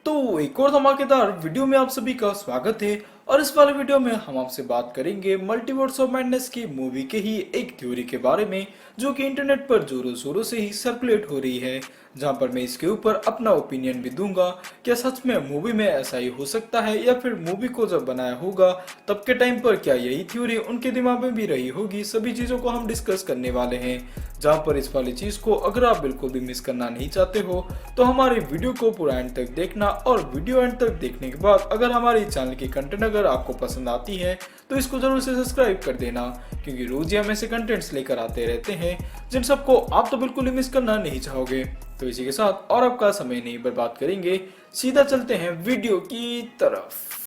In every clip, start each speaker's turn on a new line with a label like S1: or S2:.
S1: तो एक और धमाकेदार वीडियो में आप सभी का स्वागत है। और इस वाले वीडियो में हम आपसे बात करेंगे मल्टीवर्स ऑफ मैडनेस की मूवी के ही एक थ्योरी के बारे में, जो कि इंटरनेट पर जोरों शोरों से ही सर्कुलेट हो रही है। जहां पर मैं इसके ऊपर अपना ओपिनियन भी दूंगा। क्या सच में मूवी में ऐसा ही हो सकता है, या फिर मूवी को जब बनाया होगा तब के टाइम पर क्या यही थ्योरी उनके दिमाग में भी रही होगी। सभी चीजों को हम डिस्कस करने वाले हैं। जहां पर इस वाली चीज को अगर आप बिल्कुल भी मिस करना नहीं चाहते हो तो हमारी वीडियो को पूरा एंड तक देखना, और वीडियो एंड तक देखने के बाद अगर हमारी चैनल की कंटेंट अगर आपको पसंद आती है तो इसको जरूर से सब्सक्राइब कर देना, क्योंकि रोज ही हम ऐसे कंटेंट्स लेकर आते रहते हैं जिन सबको आप तो बिल्कुल ही मिस करना नहीं चाहोगे। तो इसी के साथ और आपका समय नहीं बर्बाद करेंगे, सीधा चलते हैं वीडियो की तरफ।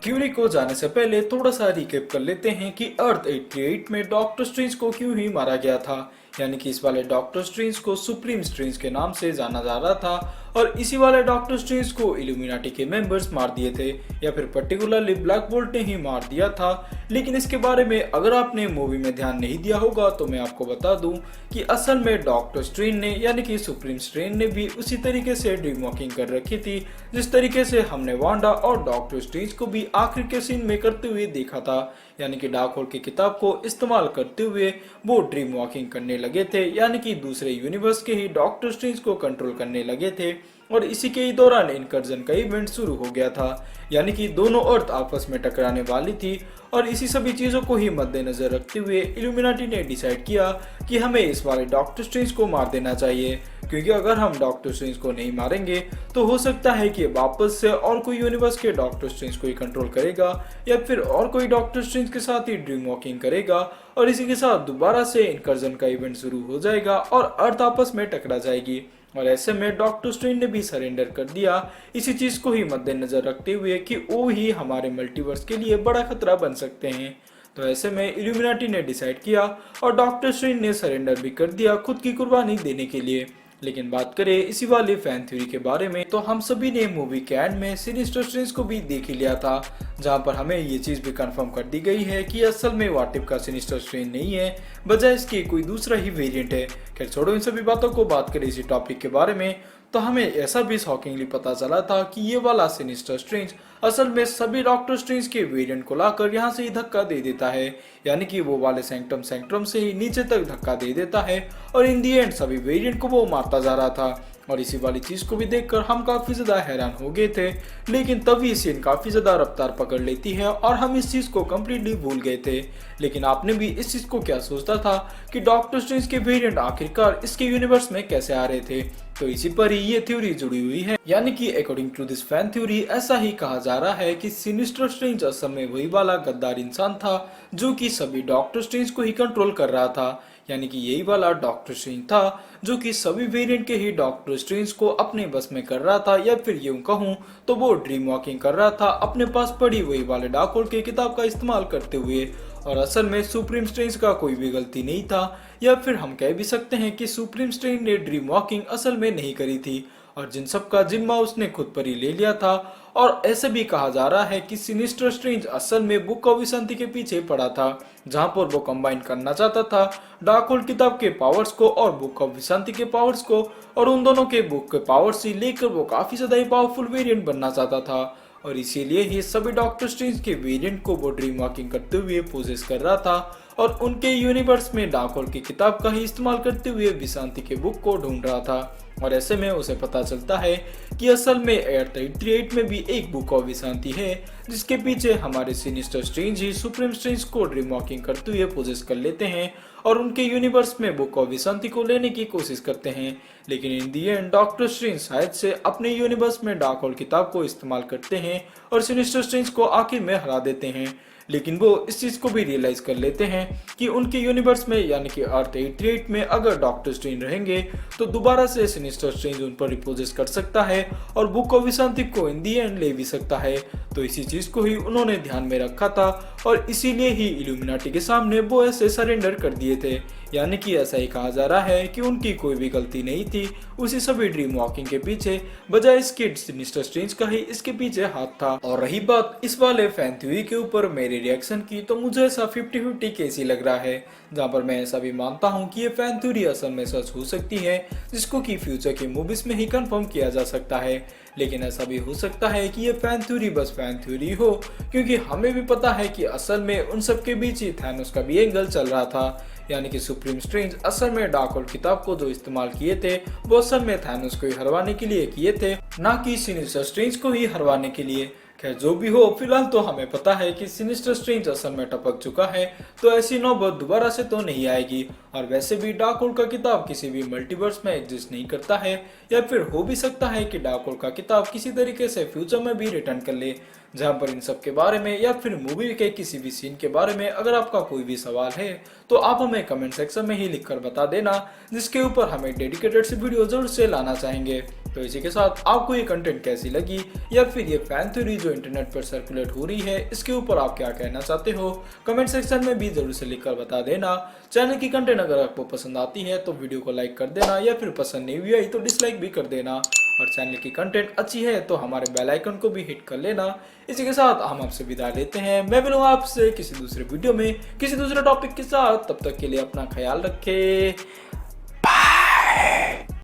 S1: थ्योरी को जाने से पहले थोड़ा सा रिकैप कर लेते हैं कि अर्थ 88 में डॉक्टर स्ट्रेंज को क्यों ही मारा गया था। यानी कि इस वाले डॉक्टर स्ट्रेंज को सुप्रीम स्ट्रेंज के नाम से जाना जा रहा था, और इसी वाले डॉक्टर स्ट्रेंज को इल्यूमिनाटी के मेंबर्स मार दिए थे, या फिर पर्टिकुलरली ब्लैक बोल्ट ने ही मार दिया था। लेकिन इसके बारे में अगर आपने मूवी में ध्यान नहीं दिया होगा तो मैं आपको बता दूं कि असल में डॉक्टर स्ट्रेंज ने यानी कि सुप्रीम स्ट्रेंज ने भी उसी तरीके से ड्रीम वॉकिंग कर रखी थी, जिस तरीके से हमने वांडा और डॉक्टर स्ट्रेंज को भी आखिर के सीन में करते हुए देखा था। यानी कि डार्क होल्ड की किताब को इस्तेमाल करते हुए वो ड्रीम वॉकिंग करने लगे थे, यानी कि दूसरे यूनिवर्स के ही डॉक्टर स्ट्रेंज को कंट्रोल करने लगे थे। और इसी के ही दौरान इनकर्जन का इवेंट शुरू हो गया था, यानी कि दोनों अर्थ आपस में टकराने वाली थी। और इसी सभी चीजों को ही मद्देनजर रखते हुए इल्यूमिनाटी ने डिसाइड किया कि हमें इस वाले डॉक्टर स्ट्रेंज को मार देना चाहिए, क्योंकि अगर हम डॉक्टर स्ट्रेंज को नहीं मारेंगे तो हो सकता है कि वापस से और कोई यूनिवर्स के डॉक्टर स्ट्रेंज को ही कंट्रोल करेगा, या फिर और कोई डॉक्टर स्ट्रेंज के साथ ही ड्रीम वॉकिंग करेगा, और इसी के साथ दोबारा से इनकर्जन का इवेंट शुरू हो जाएगा और अर्थ आपस में टकरा जाएगी। और ऐसे में डॉक्टर स्ट्रेंज ने भी सरेंडर कर दिया, इसी चीज को ही मद्देनजर रखते हुए कि वो ही हमारे मल्टीवर्स के लिए बड़ा खतरा बन सकते हैं। तो ऐसे में इल्यूमिनाटी ने डिसाइड किया और डॉक्टर स्ट्रेंज ने सरेंडर भी कर दिया खुद की कुर्बानी देने के लिए। लेकिन बात करें इसी वाली फैन थ्योरी के बारे में, तो हम सभी ने मूवी के एंड में सिनिस्टर स्ट्रेंज को भी देख ही लिया था, जहां पर हमें ये चीज भी कंफर्म कर दी गई है कि असल में व्हाट इफ का सिनिस्टर स्ट्रेंज नहीं है, बजाय इसके कोई दूसरा ही वेरिएंट है। खैर छोड़ो इन सभी बातों को, बात करें इसी टॉपिक के बारे में, तो हमें ऐसा भी शॉकिंगली पता चला था कि ये वाला सिनिस्टर स्ट्रेंज असल में सभी डॉक्टर स्ट्रेंज के वेरिएंट को लाकर यहाँ से ही धक्का दे देता है, यानी कि वो वाले सैंक्टम से ही नीचे तक धक्का दे देता है, और इन दी एंड सभी वेरिएंट को वो मारता जा रहा था। और इसी वाली चीज को भी देखकर हम काफी ज्यादा हैरान हो गए थे, लेकिन तभी सीन काफी ज्यादा रफ्तार पकड़ लेती है और हम इस चीज को कम्प्लीटली भूल गए थे। लेकिन आपने भी इस चीज को क्या सोचता था कि डॉक्टर स्ट्रेंज के वेरिएंट आखिरकार इसके यूनिवर्स में कैसे आ रहे थे? तो इसी पर ही ये थ्योरी जुड़ी हुई है। यानी कि according to this fan theory ऐसा ही कहा जा रहा है कि सिनिस्टर स्ट्रेंज असल में वही वाला गद्दार इंसान था जो कि सभी डॉक्टर स्ट्रेंज को ही कंट्रोल कर रहा था। यानी कि यही वाला डॉक्टर स्ट्रेंज था जो कि सभी वेरिएंट के ही डॉक्टर स्ट्रेंज को अपने बस में कर रहा था, या फिर यूं कहूं तो वो ड्रीम वॉकिंग कर रहा था अपने पास पड़ी वही वाले डार्क होल्ड की किताब का इस्तेमाल करते हुए। और असल में सुप्रीम स्ट्रेंज का कोई भी गलती नहीं था, या फिर हम कह भी सकते हैं कि सुप्रीम स्ट्रेंज ने ड्रीम वॉकिंग असल में नहीं करी थी, और जिन सब का जिम्मा उसने खुद पर ही ले लिया था। और ऐसे भी कहा जा रहा है कि सिनिस्टर स्ट्रेंज असल में बुक ऑफ विशांति के पीछे पड़ा था, जहां पर वो कंबाइन करना चाहता था डार्क होल्ड किताब के पावर्स को और बुक ऑफ विशांति के पावर्स को, और उन दोनों के बुक के पावर्स ही लेकर वो काफी ज्यादा ही पावरफुल वेरिएंट बनना चाहता था। और इसीलिए ही सभी डॉक्टर स्ट्रेंज के वेरिएंट को वो ड्रीम वॉकिंग करते हुए पोजेस कर रहा था, और उनके यूनिवर्स में डार्क होल्ड की किताब का ही इस्तेमाल करते हुए विशांति के बुक को ढूंढ रहा था। और ऐसे में उसे पता चलता है कि असल में अर्थ 88 में भी एक बुक ऑफ विशांति है, जिसके पीछे हमारे सिनिस्टर स्ट्रेंज ही सुप्रीम स्ट्रेंज को ड्रीम वॉकिंग करते हुए पोजेस कर लेते हैं, और उनके यूनिवर्स में बुक ऑफ विशांति को लेने की कोशिश करते हैं। लेकिन इन दी एंड डॉक्टर स्ट्रेंज शायद से अपने यूनिवर्स में डार्क होल्ड किताब को इस्तेमाल करते हैं और सिनिस्टर स्ट्रेंज को आखिर में हरा देते हैं। लेकिन वो इस चीज को भी रियलाइज कर लेते हैं कि उनके यूनिवर्स में यानी कि अर्थ 88 में अगर डॉक्टर स्ट्रेंज रहेंगे तो दोबारा से सिनिस्टर स्ट्रेंज उन पर रिपोजेस कर सकता है और बुक ऑफ विशांति को इन दी एंड ले भी सकता है। तो इसी चीज को ही उन्होंने ध्यान में रखा था, और इसीलिए ही इल्यूमिनाटी के सामने वो ऐसे सरेंडर कर दिए थे। यानी कि ऐसा ही कहा जा रहा है कि उनकी कोई भी गलती नहीं थी उसी सभी ड्रीम वॉकिंग के पीछे, बजाय इसके सिनिस्टर स्ट्रेंज का ही इसके पीछे हाथ था। और रही बात इस वाले फैन थ्योरी के ऊपर मेरे रिएक्शन की, तो मुझे ऐसा 50-50 केस ही लग रहा है। जहाँ पर मैं ऐसा भी मानता हूँ कि ये फैन थ्योरी असल में सच हो सकती है, जिसको कि फ्यूचर की मूवीज में ही कंफर्म किया जा सकता है। लेकिन ऐसा भी हो सकता है कि ये फैन थ्योरी बस फैन थ्योरी हो, क्योंकि हमें भी पता है कि असल में उन सब के बीच ही थैनोस का भी एंगल चल रहा था। यानी कि सुप्रीम स्ट्रेंज असल में डार्क होल्ड किताब को जो इस्तेमाल किए थे वो असल में थैनोस को ही हरवाने के लिए किए थे, ना कि सिनिस्टर स्ट्रेंज को ही हरवाने के लिए। खैर जो भी हो, फिलहाल तो हमें पता है कि सिनिस्टर स्ट्रेंज असल में टपक चुका है, तो ऐसी नौबत दोबारा से तो नहीं आएगी। और वैसे भी डार्क होल्ड का किताब किसी भी मल्टीवर्स में एग्जिस्ट नहीं करता है, या फिर हो भी सकता है कि डार्क होल्ड का किताब किसी तरीके से फ्यूचर में भी रिटर्न कर ले। जहां पर इन सब के बारे में या फिर मूवी के किसी भी सीन के बारे में अगर आपका कोई भी सवाल है तो आप हमें कमेंट सेक्शन में ही लिखकर बता देना, जिसके ऊपर हमें डेडिकेटेड से वीडियो जरूर से लाना चाहेंगे। तो इसी के साथ आपको ये कंटेंट कैसी लगी, या फिर ये फैन थ्योरी जो इंटरनेट पर सर्कुलेट हो रही है, इसके ऊपर आप क्या कहना चाहते हो, कमेंट सेक्शन में भी जरूर से लिखकर बता देना। चैनल की कंटेंट अगर आपको पसंद आती है तो वीडियो को लाइक कर देना, या फिर पसंद नहीं हुई आई तो डिसलाइक भी कर देना। और चैनल की कंटेंट अच्छी है तो हमारे बेल आइकन को भी हिट कर लेना। इसी के साथ हम आपसे विदा लेते हैं। मैं मिलूंगा आपसे किसी दूसरे वीडियो में किसी दूसरे टॉपिक के साथ। तब तक के लिए अपना ख्याल रखें। बाय।